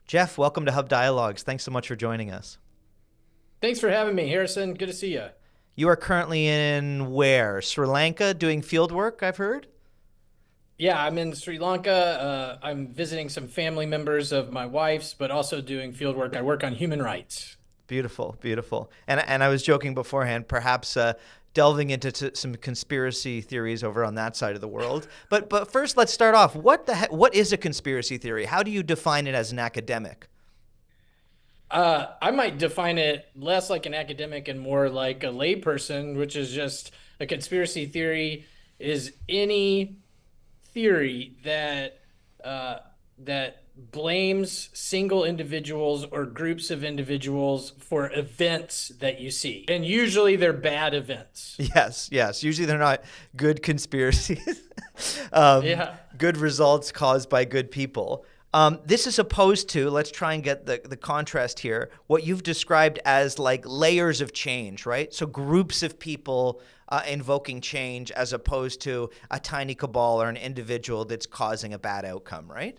Geoff, welcome to Hub Dialogues. Thanks so much for joining us. Thanks for having me, Harrison. Good to see you. You are currently in where? Sri Lanka doing field work, I've heard? Yeah, I'm in Sri Lanka. I'm visiting some family members of my wife's, but also doing field work. I work on human rights. Beautiful, beautiful. And I was joking beforehand, perhaps delving into some conspiracy theories over on that side of the world. But first, let's start off. What is a conspiracy theory? How do you define it as an academic? I might define it less like an academic and more like a layperson, which is just a conspiracy theory is any theory uh, that blames single individuals or groups of individuals for events that you see, and usually they're bad events. Yes, yes. Usually they're not good conspiracies. um, Yeah. Good results caused by good people. This is opposed to, let's try and get the contrast here, what you've described as like layers of change, right? So groups of people invoking change as opposed to a tiny cabal or an individual that's causing a bad outcome, right?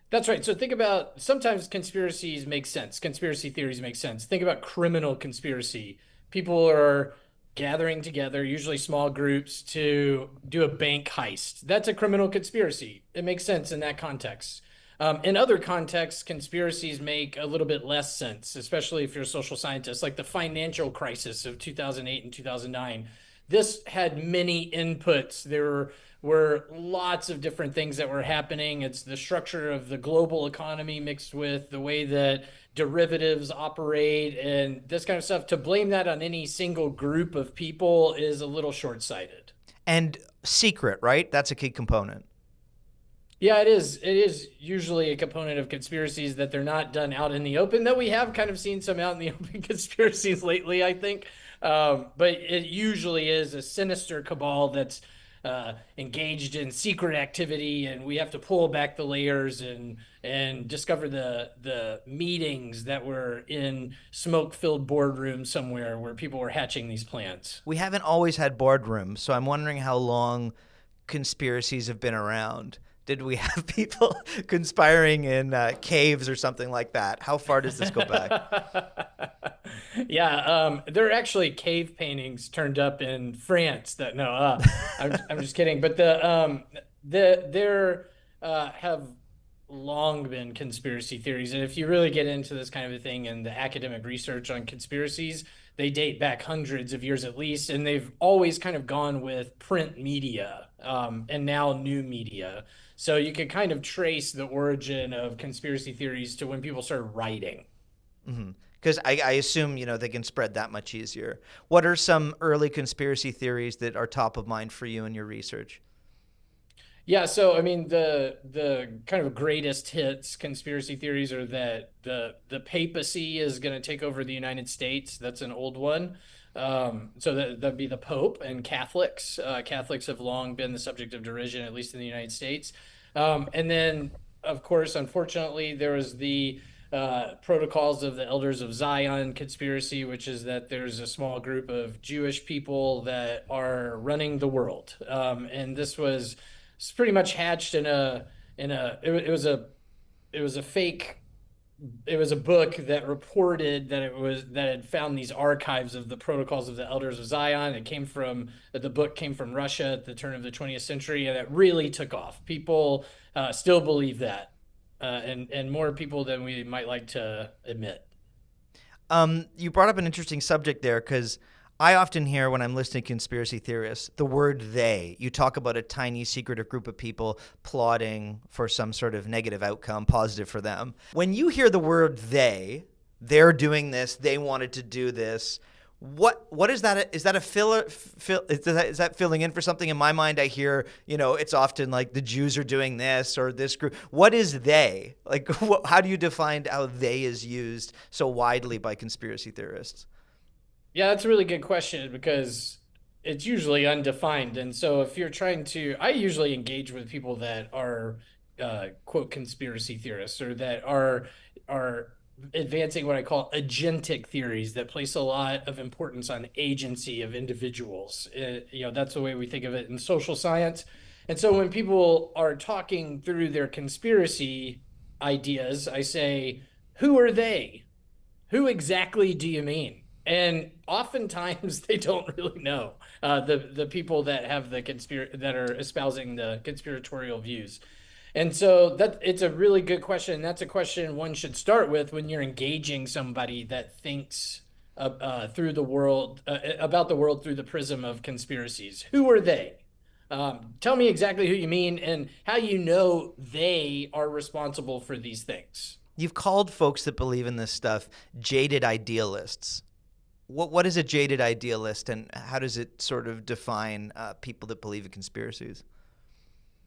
That's right. So think about sometimes conspiracies make sense. Conspiracy theories make sense. Think about criminal conspiracy. People are gathering together, usually small groups, to do a bank heist. That's a criminal conspiracy. It makes sense in that context. In other contexts, conspiracies make a little bit less sense, especially if you're a social scientist, like the financial crisis of 2008 and 2009. This had many inputs. There were lots of different things that were happening. It's the structure of the global economy mixed with the way that derivatives operate and this kind of stuff. To blame that on any single group of people is a little short-sighted. And secret, right? That's a key component. Yeah, it is. It is usually a component of conspiracies that they're not done out in the open, though we have kind of seen some out in the open conspiracies lately, I think. But it usually is a sinister cabal that's engaged in secret activity, and we have to pull back the layers and discover the meetings that were in smoke-filled boardrooms somewhere where people were hatching these plans. We haven't always had boardrooms, so I'm wondering how long conspiracies have been around. Did we have people conspiring in caves or something like that? How far does this go back? Yeah, there are actually cave paintings turned up in France that no, I'm just kidding. But there have long been conspiracy theories, and if you really get into this kind of a thing and the academic research on conspiracies, they date back hundreds of years at least, and they've always kind of gone with print media, and now new media. So you can kind of trace the origin of conspiracy theories to when people started writing. Because I assume they can spread that much easier. What are some early conspiracy theories that are top of mind for you in your research? Yeah, so I mean the kind of greatest hits conspiracy theories are that the papacy is going to take over the United States. That's an old one. So that'd be the Pope and Catholics. Catholics have long been the subject of derision, at least in the United States. And then, of course, unfortunately, there was the protocols of the Elders of Zion conspiracy, which is that there's a small group of Jewish people that are running the world. And this was it's pretty much hatched it was a fake it was a book that reported that it was that had found these archives of the protocols of the elders of Zion. The book came from Russia at the turn of the 20th century, and it really took off. People still believe that, and more people than we might like to admit. You brought up an interesting subject there because I often hear when I'm listening to conspiracy theorists the word they. You talk about a tiny secretive group of people plotting for some sort of negative outcome, positive for them. When you hear the word they're doing this, they wanted to do this. What is that? Is that a filler? Is that filling in for something? In my mind, I hear it's often like the Jews are doing this or this group. What is they? Like, how do you define how they is used so widely by conspiracy theorists? Yeah, that's a really good question because it's usually undefined. And so if you're trying to, I usually engage with people that are quote conspiracy theorists or that are advancing what I call agentic theories that place a lot of importance on agency of individuals. That's the way we think of it in social science. And so when people are talking through their conspiracy ideas, I say, who are they? Who exactly do you mean? And oftentimes they don't really know, the people that have the that are espousing the conspiratorial views. And so that it's a really good question. That's a question one should start with when you're engaging somebody that thinks through the world about the world through the prism of conspiracies. Who are they? Tell me exactly who you mean and how you know they are responsible for these things. You've called folks that believe in this stuff jaded idealists. What is a jaded idealist, and how does it sort of define people that believe in conspiracies?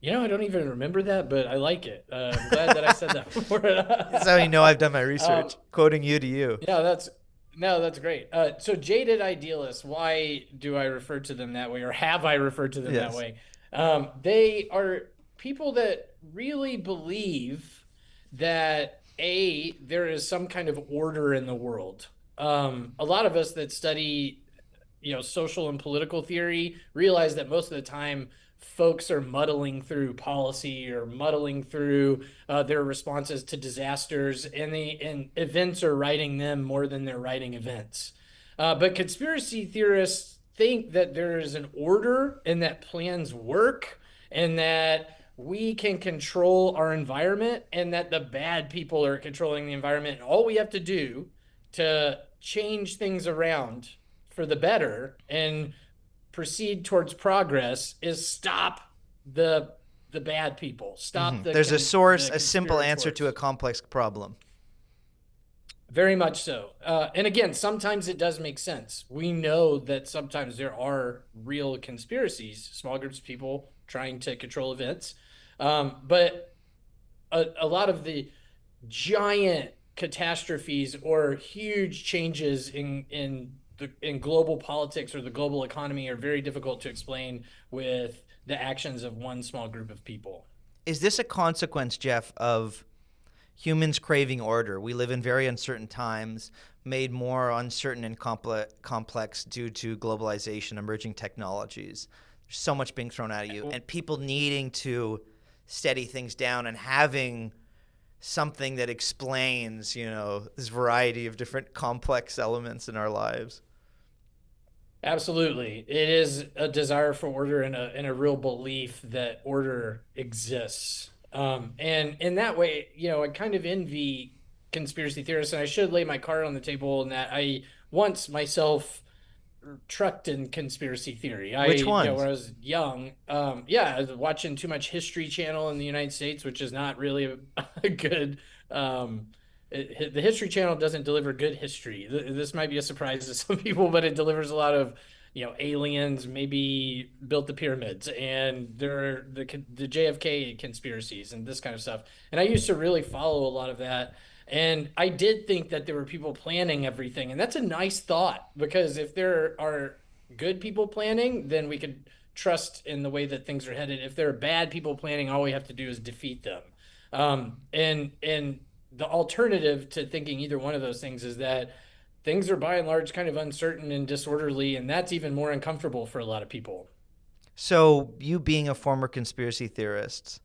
I don't even remember that, but I like it. I'm glad that I said that before. That's how you know I've done my research. Quoting you to you. Yeah, that's no, that's great. So jaded idealists, why do I refer to them that way, or have I referred to them that Yes. way? They are people that really believe that there is some kind of order in the world. A lot of us that study social and political theory realize that most of the time folks are muddling through policy or muddling through their responses to disasters, and events are writing them more than they're writing events. But conspiracy theorists think that there is an order and that plans work and that we can control our environment and that the bad people are controlling the environment. And all we have to do to change things around for the better and proceed towards progress is stop the the bad people, stop There's a source, the a simple answer to a conspirators. complex problem. Very much so. And again, sometimes it does make sense. We know that sometimes there are real conspiracies, small groups of people trying to control events. But a lot of the giant catastrophes or huge changes in global politics or the global economy are very difficult to explain with the actions of one small group of people. Is this a consequence, Jeff, of humans craving order? We live in very uncertain times, made more uncertain and complex due to globalization, emerging technologies. There's so much being thrown at you, and people needing to steady things down and having something that explains, this variety of different complex elements in our lives. Absolutely. It is a desire for order and a real belief that order exists. And in that way, I kind of envy conspiracy theorists, and I should lay my card on the table in that I once myself trucked in conspiracy theory. Which When ones? I was young, yeah, I was watching too much History Channel in the United States, which is not really a good. The History Channel doesn't deliver good history. This might be a surprise to some people, but it delivers a lot of, aliens maybe built the pyramids and the JFK conspiracies and this kind of stuff. And I used to really follow a lot of that. And I did think that there were people planning everything. And that's a nice thought because if there are good people planning, then we could trust in the way that things are headed. If there are bad people planning, all we have to do is defeat them. And the alternative to thinking either one of those things is that things are by and large kind of uncertain and disorderly, and that's even more uncomfortable for a lot of people. So, you being a former conspiracy theorist,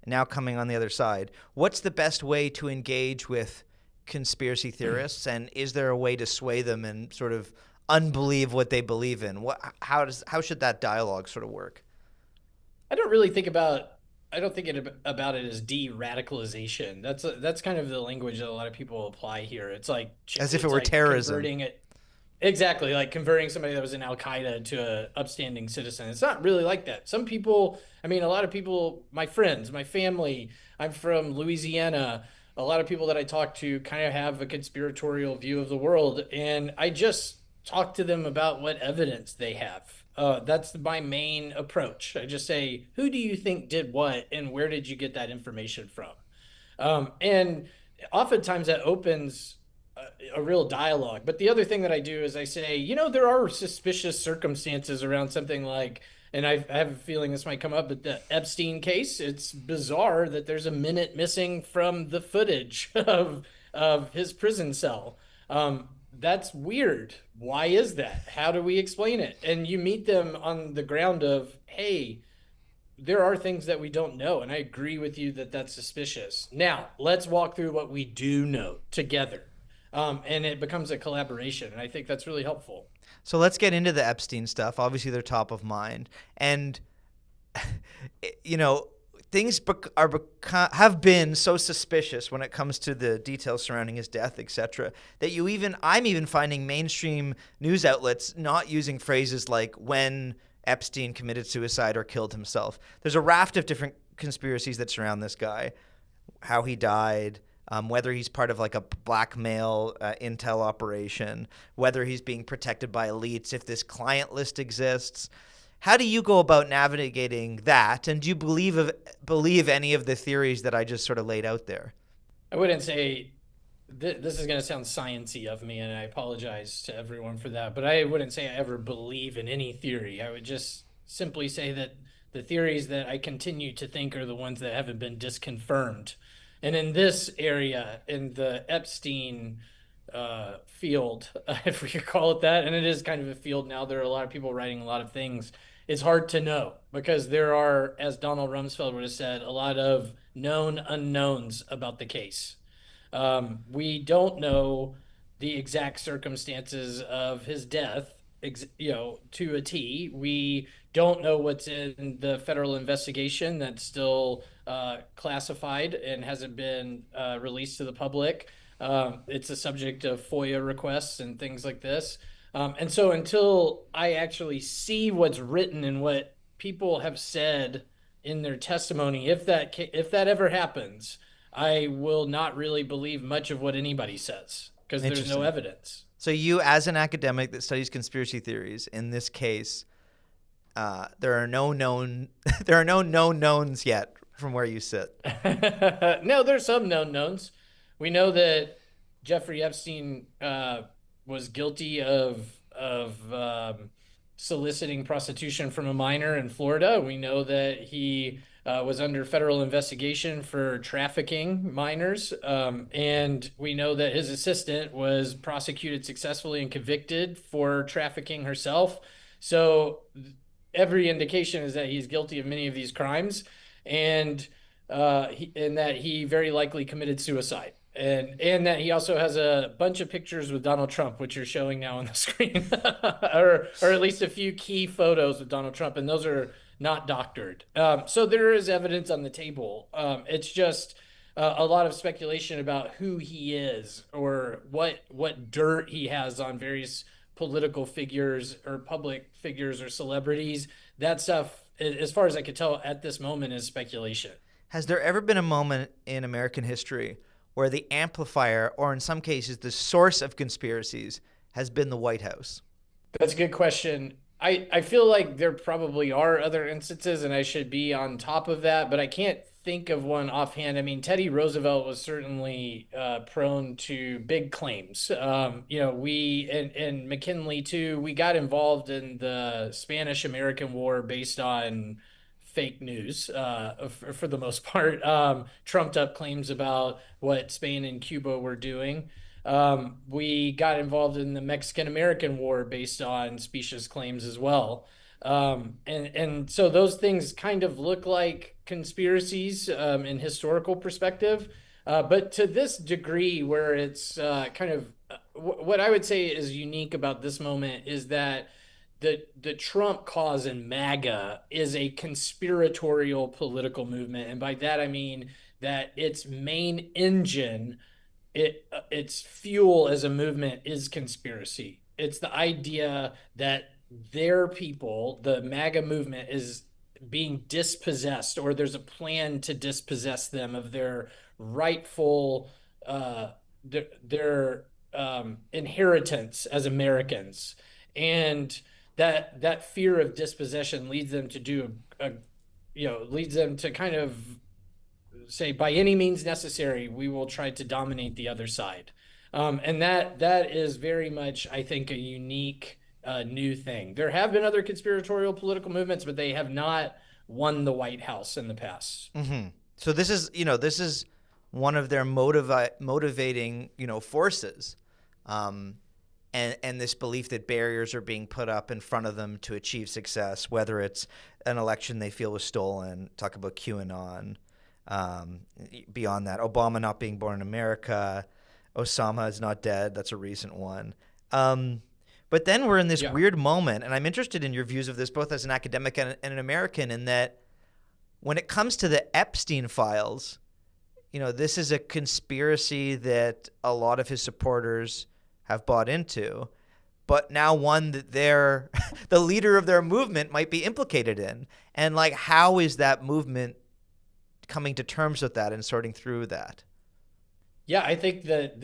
now coming on the other side, what's the best way to engage with conspiracy theorists, and is there a way to sway them and sort of unbelieve what they believe in? How should that dialogue sort of work? I don't really think about I don't think about it as de-radicalization. That's kind of the language that a lot of people apply here. As if it it's were like terrorism. converting it exactly like converting somebody that was in Al Qaeda to a upstanding citizen. It's not really like that. Some people, I mean, a lot of people, my friends, my family, I'm from Louisiana. A lot of people that I talk to kind of have a conspiratorial view of the world, and I just talk to them about what evidence they have. That's my main approach. I just say, who do you think did what, and where did you get that information from? And oftentimes that opens a real dialogue. But the other thing that I do is I say, there are suspicious circumstances around something like, and I have a feeling this might come up, but the Epstein case, it's bizarre that there's a minute missing from the footage of his prison cell. That's weird. Why is that? How do we explain it? And you meet them on the ground of, hey, there are things that we don't know, and I agree with you that that's suspicious. Now, let's walk through what we do know together. And it becomes a collaboration, and I think that's really helpful. So let's get into the Epstein stuff. Obviously, they're top of mind, and you know, things have been so suspicious when it comes to the details surrounding his death, etc., that I'm even finding mainstream news outlets not using phrases like when Epstein committed suicide or killed himself. There's a raft of different conspiracies that surround this guy, how he died, whether he's part of like a blackmail intel operation, whether he's being protected by elites, if this client list exists. How do you go about navigating that? And do you believe any of the theories that I just sort of laid out there? I wouldn't say this is going to sound sciency of me, and I apologize to everyone for that, but I wouldn't say I ever believe in any theory. I would just simply say that the theories that I continue to think are the ones that haven't been disconfirmed. And in this area, in the Epstein field, if we could call it that, and it is kind of a field now, there are a lot of people writing a lot of things. It's hard to know because there are, as Donald Rumsfeld would have said, a lot of known unknowns about the case. We don't know the exact circumstances of his death, to a T. We don't know what's in the federal investigation that's still classified and hasn't been released to the public. It's a subject of FOIA requests and things like this. And so until I actually see what's written and what people have said in their testimony, if that ever happens, I will not really believe much of what anybody says because there's no Interesting. evidence. So you, as an academic that studies conspiracy theories, in this case, there are no known there are no known knowns yet from where you sit. No, there's some known knowns. We know that Jeffrey Epstein was guilty of soliciting prostitution from a minor in Florida. We know that he was under federal investigation for trafficking minors, and we know that his assistant was prosecuted successfully and convicted for trafficking herself. So every indication is that he's guilty of many of these crimes, and and that he very likely committed suicide. And that he also has a bunch of pictures with Donald Trump, which you're showing now on the screen, or at least a few key photos with Donald Trump, and those are not doctored. So there is evidence on the table. It's just a lot of speculation about who he is or what dirt he has on various political figures or public figures or celebrities. That stuff, as far as I could tell at this moment, is speculation. Has there ever been a moment in American history where the amplifier, or in some cases, the source of conspiracies, has been the White House? That's a good question. I feel like there probably are other instances, and I should be on top of that, but I can't think of one offhand. I mean, Teddy Roosevelt was certainly prone to big claims. We and McKinley too. We got involved in the Spanish-American War based on fake news for the most part, trumped up claims about what Spain and Cuba were doing. We got involved in the Mexican American War based on specious claims as well. And so those things kind of look like conspiracies in historical perspective. But to this degree, where it's kind of what I would say is unique about this moment is that the Trump cause in MAGA is a conspiratorial political movement, and by that I mean that its main engine, its fuel as a movement is conspiracy. It's the idea that their people, the MAGA movement, is being dispossessed, or there's a plan to dispossess them of their rightful their inheritance as Americans, and that fear of dispossession leads them to do leads them to kind of say by any means necessary we will try to dominate the other side, and that is very much, I think, a unique new thing. There have been other conspiratorial political movements, but they have not won the White House in the past. Mm-hmm. So this is one of their motivating forces. and this belief that barriers are being put up in front of them to achieve success, whether it's an election they feel was stolen, talk about QAnon, um, beyond that, Obama not being born in America, Osama is not dead. That's a recent one. Um, but then we're in this Yeah. weird moment, and I'm interested in your views of this both as an academic and an American, in that when it comes to the Epstein files, this is a conspiracy that a lot of his supporters have bought into, but now one that they're the leader of their movement might be implicated in. And like, how is that movement coming to terms with that and sorting through that? Yeah, I think that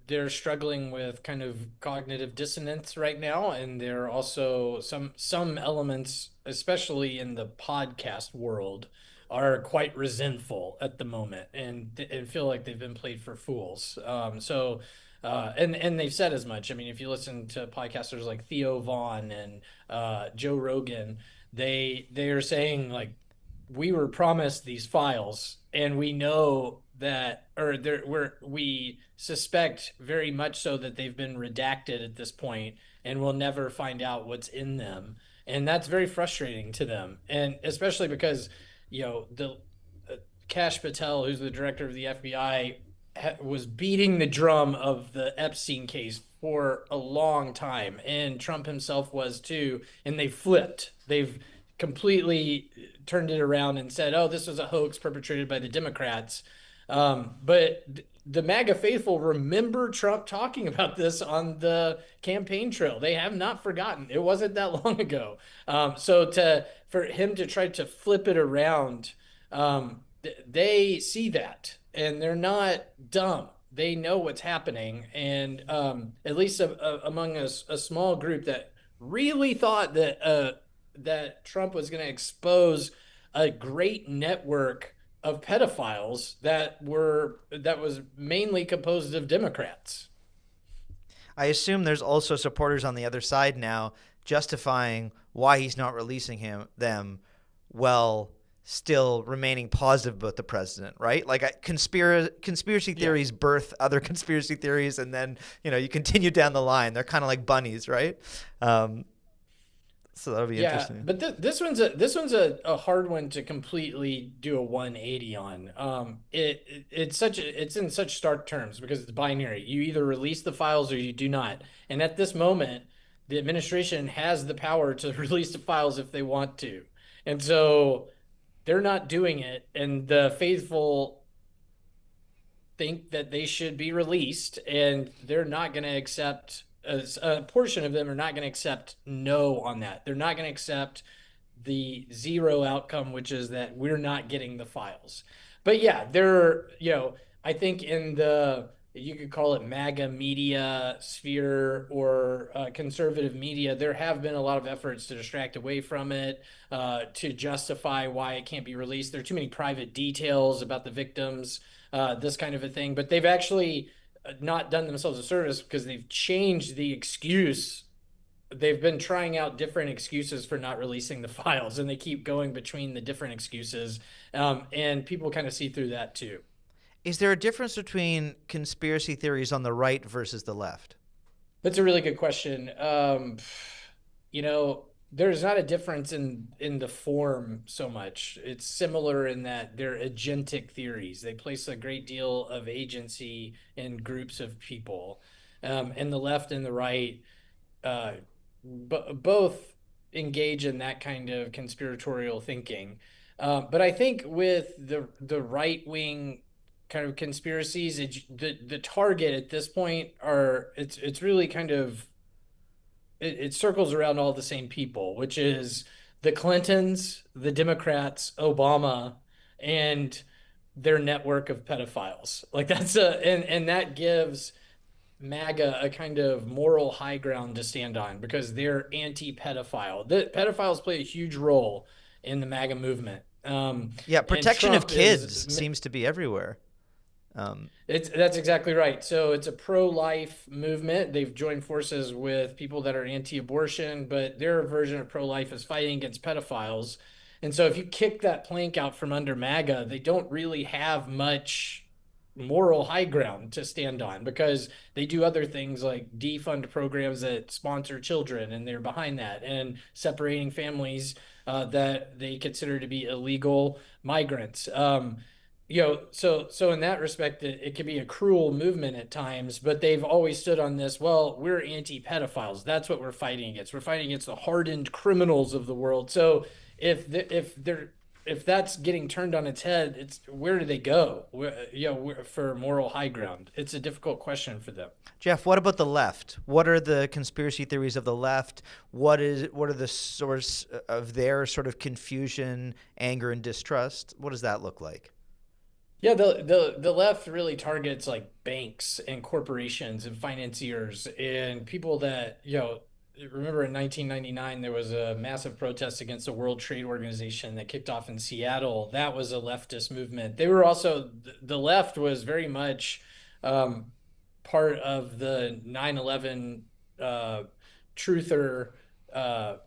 they're struggling with kind of cognitive dissonance right now, and there are also some elements, especially in the podcast world, are quite resentful at the moment and feel like they've been played for fools. And they've said as much. I mean, if you listen to podcasters like Theo Vaughn and Joe Rogan, they're saying like we were promised these files and we know that or we suspect very much so that they've been redacted at this point and we'll never find out what's in them, and that's very frustrating to them, and especially because the Kash Patel, who's the director of the FBI, was beating the drum of the Epstein case for a long time, and Trump himself was too. And they flipped. They've completely turned it around and said, "Oh, this was a hoax perpetrated by the Democrats." But the MAGA faithful remember Trump talking about this on the campaign trail. They have not forgotten. It wasn't that long ago. So for him to try to flip it around, they see that and they're not dumb. They know what's happening, and at least among a small group that really thought that Trump was going to expose a great network of pedophiles that was mainly composed of Democrats. I assume there's also supporters on the other side now justifying why he's not releasing them, while still remaining positive about the president, right? Like, conspiracy Yeah. theories birth other conspiracy theories, and then you continue down the line. They're kind of like bunnies, right? Um, so that'll be Yeah, interesting. but this one's a hard one to completely do a 180 on. It's in such stark terms because it's binary. You either release the files or you do not. And at this moment, the administration has the power to release the files if they want to. And so they're not doing it, and the faithful think that they should be released, and they're not going to accept a portion of them are not going to accept no on that. They're not going to accept the zero outcome, which is that we're not getting the files. But yeah, I think in the you could call it MAGA media sphere or conservative media, there have been a lot of efforts to distract away from it, to justify why it can't be released. There are too many private details about the victims, this kind of a thing. But they've actually not done themselves a service because they've changed the excuse. They've been trying out different excuses for not releasing the files, and they keep going between the different excuses. And people kind of see through that too. Is there a difference between conspiracy theories on the right versus the left? That's a really good question. There's not a difference in the form so much. It's similar in that they're agentic theories. They place a great deal of agency in groups of people. And the left and the right uh, both engage in that kind of conspiratorial thinking. But I think with the right wing kind of conspiracies, the target at this point are it's really kind of it circles around all the same people, which is the Clintons, the Democrats, Obama, and their network of pedophiles. Like and that gives MAGA a kind of moral high ground to stand on because they're anti-pedophile. The pedophiles play a huge role in the MAGA movement. Yeah, And protection of Trump is kids seems to be everywhere. Um, that's exactly right. So it's a pro-life movement. They've joined forces with people that are anti-abortion, but their version of pro-life is fighting against pedophiles. And so if you kick that plank out from under MAGA, they don't really have much moral high ground to stand on because they do other things like defund programs that sponsor children and they're behind that and separating families that they consider to be illegal migrants. So in that respect, it can be a cruel movement at times, but they've always stood on this. Well, we're anti-pedophiles. That's what we're fighting against. We're fighting against the hardened criminals of the world. So if that's getting turned on its head, it's where do they go? For moral high ground, it's a difficult question for them. Geoff, what about the left? What are the conspiracy theories of the left? What are the source of their sort of confusion, anger, and distrust? What does that look like? Yeah, the left really targets like banks and corporations and financiers and people that, remember in 1999 there was a massive protest against the World Trade Organization that kicked off in Seattle. That was a leftist movement. They were also the left was very much um, part of the 9/11 truther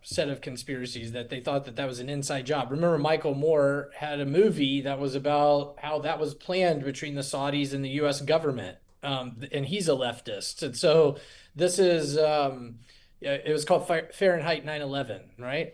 set of conspiracies that they thought that that was an inside job. Remember, Michael Moore had a movie that was about how that was planned between the Saudis and the U.S. government, and he's a leftist. And so this is, yeah, it was called Fahrenheit 9/11, right?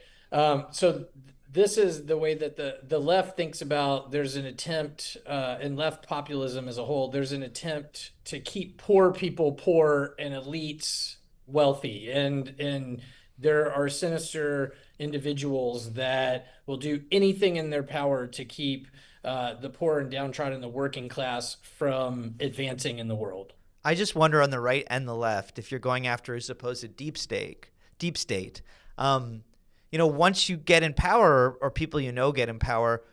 So this is the way that the left thinks about there's an attempt in left populism as a whole, there's an attempt to keep poor people poor and elites wealthy. And there are sinister individuals that will do anything in their power to keep the poor and downtrodden, the working class, from advancing in the world. I just wonder on the right and the left if you're going after a supposed deep state. Um, once you get in power or people get in power,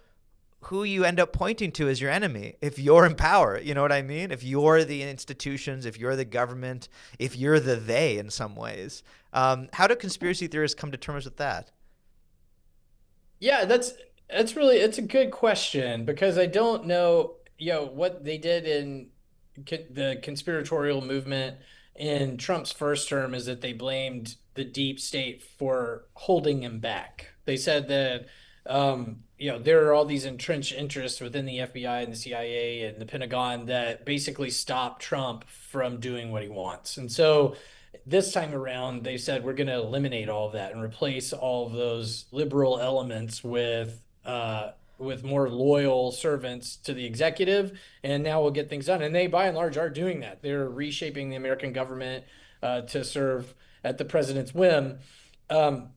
who you end up pointing to as your enemy if you're in power. You know what I mean? If you're the institutions, if you're the government, if you're the they in some ways. How do conspiracy theorists come to terms with that? Yeah, that's really it's a good question because I don't know, what they did in the conspiratorial movement in Trump's first term is that they blamed the deep state for holding him back. They said that there are all these entrenched interests within the FBI and the CIA and the Pentagon that basically stop Trump from doing what he wants. And so this time around, they said we're going to eliminate all of that and replace all of those liberal elements with more loyal servants to the executive, and now we'll get things done. And they, by and large, are doing that. They're reshaping the American government to serve at the president's whim. Um,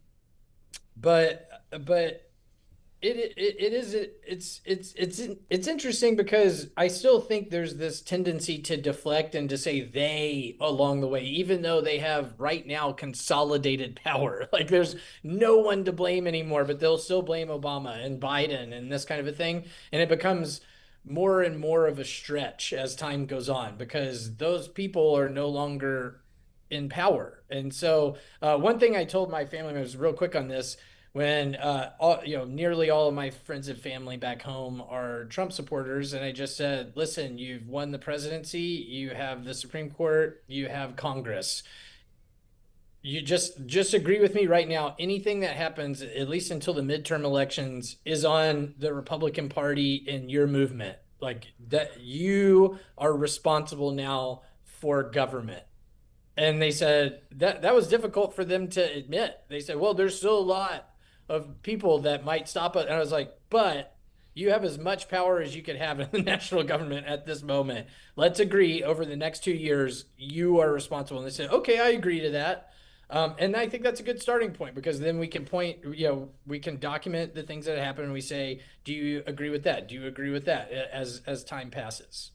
but it is it's interesting because I still think there's this tendency to deflect and to say they along the way, even though they have right now consolidated power. Like there's no one to blame anymore, but they'll still blame Obama and Biden and this kind of a thing, and it becomes more and more of a stretch as time goes on because those people are no longer in power. And so, one thing I told my family members real quick on this when nearly all of my friends and family back home are Trump supporters, and I just said, "Listen, you've won the presidency, you have the Supreme Court, you have Congress. You just agree with me right now. Anything that happens, at least until the midterm elections, is on the Republican Party and your movement. Like that, you are responsible now for government." And they said that was difficult for them to admit. They said, "Well, there's still a lot of people that might stop it." And I was like, "But you have as much power as you could have in the national government at this moment. Let's agree over the next 2 years, you are responsible." And they said, "Okay, I agree to that." And I think that's a good starting point because then we can we can document the things that happen. And we say, "Do you agree with that? Do you agree with that?" As time passes.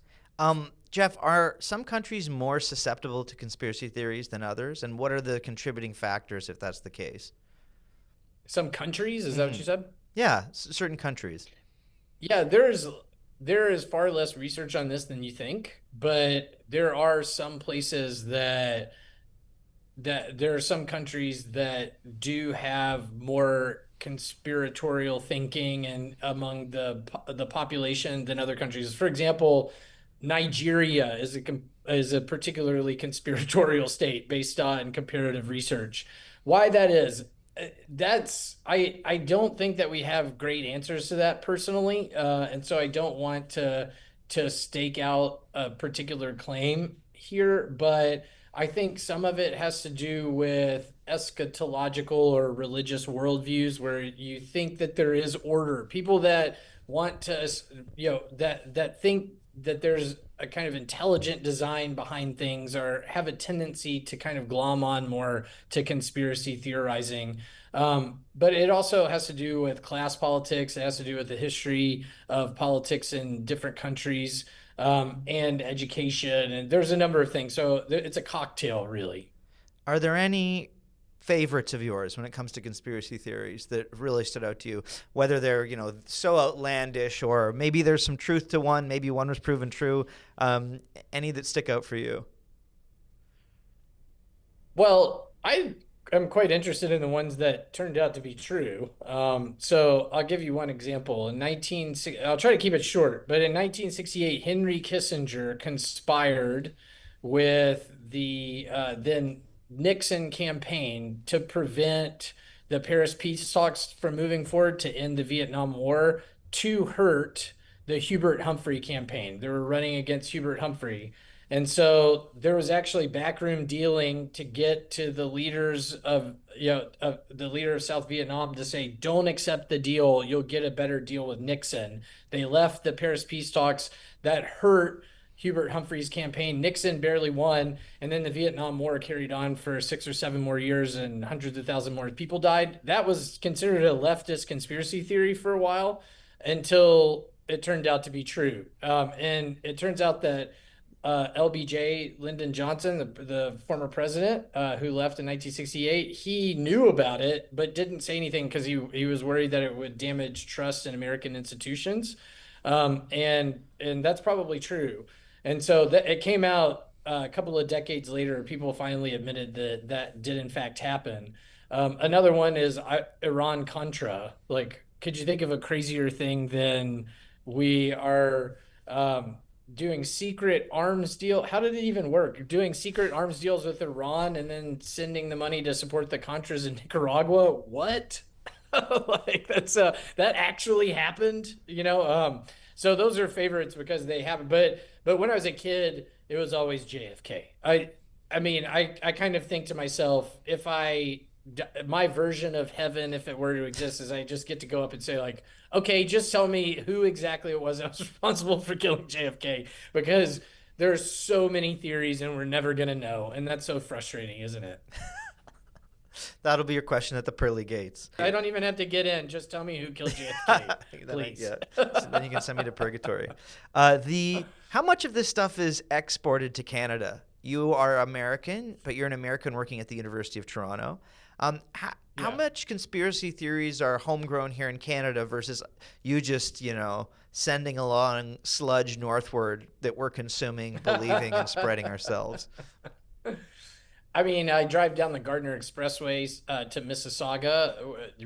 Geoff, are some countries more susceptible to conspiracy theories than others? And what are the contributing factors if that's the case? Some countries, is that what you said? Yeah, certain countries. Yeah, there is far less research on this than you think, but there are some places that there are some countries that do have more conspiratorial thinking and among the population than other countries. For example, Nigeria is a particularly conspiratorial state based on comparative research. Why that is, I don't think that we have great answers to that personally, and so I don't want to to stake out a particular claim here, but I think some of it has to do with eschatological or religious worldviews where you think that there is order. People that want to, that think that there's a kind of intelligent design behind things or have a tendency to kind of glom on more to conspiracy theorizing. But it also has to do with class politics. It has to do with the history of politics in different countries, and education. And there's a number of things. So it's a cocktail, really. Are there any favorites of yours when it comes to conspiracy theories that really stood out to you? Whether they're, so outlandish, or maybe there's some truth to one, maybe one was proven true. Any that stick out for you? Well, I am quite interested in the ones that turned out to be true. So I'll give you one example. I'll try to keep it short, but in 1968, Henry Kissinger conspired with the then Nixon campaign to prevent the Paris peace talks from moving forward to end the Vietnam War to hurt the Hubert Humphrey campaign. They were running against Hubert Humphrey. And so there was actually backroom dealing to get to the leaders of the leader of South Vietnam to say, don't accept the deal. You'll get a better deal with Nixon. They left the Paris peace talks. That hurt Hubert Humphrey's campaign. Nixon barely won. And then the Vietnam War carried on for 6 or 7 more years and hundreds of thousands more people died. That was considered a leftist conspiracy theory for a while until it turned out to be true. And it turns out that LBJ, Lyndon Johnson, the former president who left in 1968, he knew about it, but didn't say anything because he was worried that it would damage trust in American institutions. And that's probably true. And so it came out a couple of decades later. People finally admitted that that did in fact happen. Another one is Iran Contra. Like, could you think of a crazier thing than we are doing secret arms deal? How did it even work? Doing secret arms deals with Iran and then sending the money to support the Contras in Nicaragua? What? Like that actually happened, so those are favorites because they happen. But when I was a kid, it was always JFK. I mean, I kind of think to myself, if my version of heaven, if it were to exist, is I just get to go up and say, like, okay, just tell me who exactly it was that was responsible for killing JFK, because there's so many theories and we're never gonna know, and that's so frustrating, isn't it? That'll be your question at the pearly gates. I don't even have to get in. Just tell me who killed JFK, please. Yeah. So then you can send me to purgatory. How much of this stuff is exported to Canada? You are American, but you're an American working at the University of Toronto. How much conspiracy theories are homegrown here in Canada versus you just, sending along sludge northward that we're consuming, believing, and spreading ourselves? I mean, I drive down the Gardner Expressway to Mississauga,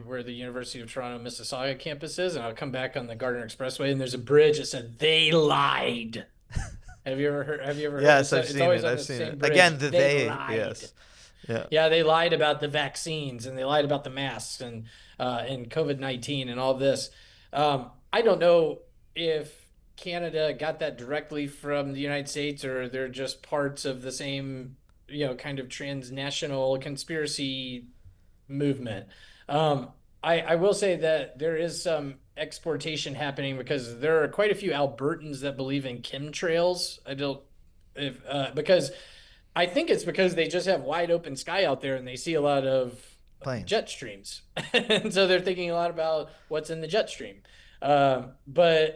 where the University of Toronto Mississauga campus is, and I'll come back on the Gardner Expressway, and there's a bridge that said "They lied." Have you ever heard? Yes, I've seen it. I've seen it. Again, they lied. Yes. Yeah. Yeah, they lied about the vaccines and they lied about the masks and COVID-19 and all this. I don't know if Canada got that directly from the United States or they're just parts of the same, kind of transnational conspiracy movement. I will say that there is some exportation happening because there are quite a few Albertans that believe in chemtrails. I don't if because I think it's because they just have wide open sky out there and they see a lot of Planes. jet streams, and so they're thinking a lot about what's in the jet stream. But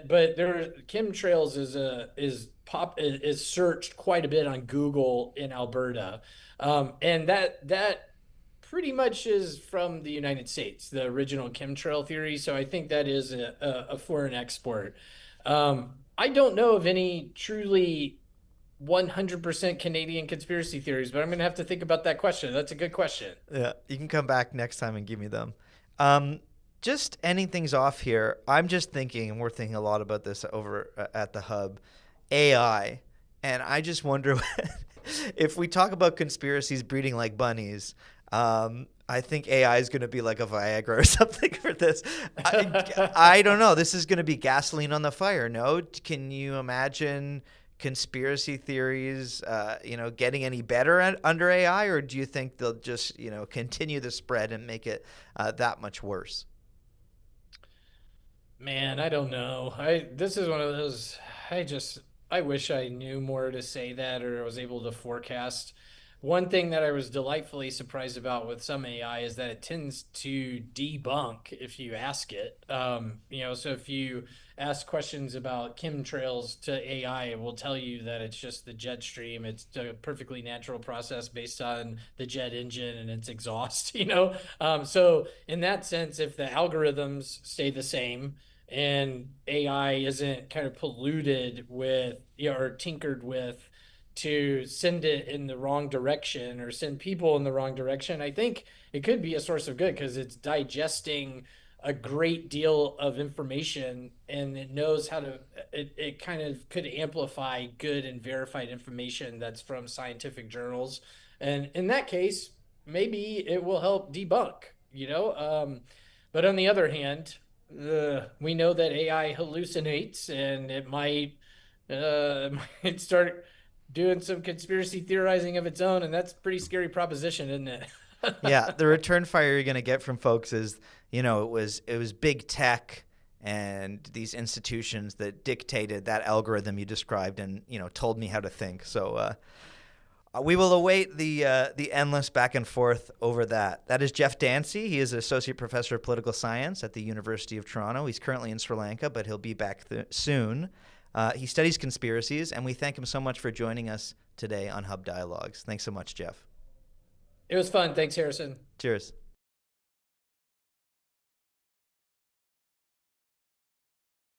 there chemtrails is searched quite a bit on Google in Alberta, and that pretty much is from the United States, the original chemtrail theory. So I think that is a foreign export. I don't know of any truly 100% Canadian conspiracy theories, but I'm going to have to think about that question. That's a good question. Yeah, you can come back next time and give me them. Just ending things off here, I'm just thinking, and we're thinking a lot about this over at the Hub, AI. And I just wonder if we talk about conspiracies breeding like bunnies, I think AI is going to be like a Viagra or something for this. I don't know. This is going to be gasoline on the fire. No, can you imagine conspiracy theories, getting any better under AI, or do you think they'll just, continue the spread and make it that much worse? Man, I don't know. I This is one of those. I just I wish I knew more to say that, or was able to forecast. One thing that I was delightfully surprised about with some AI is that it tends to debunk if you ask it. So if you ask questions about chemtrails to AI, it will tell you that it's just the jet stream. It's a perfectly natural process based on the jet engine and its exhaust. So in that sense, if the algorithms stay the same and AI isn't kind of polluted with, or tinkered with to send it in the wrong direction or send people in the wrong direction, I think it could be a source of good because it's digesting a great deal of information and it knows how to, it kind of could amplify good and verified information that's from scientific journals. And in that case, maybe it will help debunk, but on the other hand, we know that AI hallucinates and it might start doing some conspiracy theorizing of its own, and that's a pretty scary proposition, isn't it? Yeah, the return fire you're going to get from folks is, it was big tech and these institutions that dictated that algorithm you described and, told me how to think. So we will await the endless back and forth over that. That is Geoff Dancy. He is an associate professor of political science at the University of Toronto. He's currently in Sri Lanka, but he'll be back soon. He studies conspiracies, and we thank him so much for joining us today on Hub Dialogues. Thanks so much, Geoff. It was fun. Thanks, Harrison. Cheers.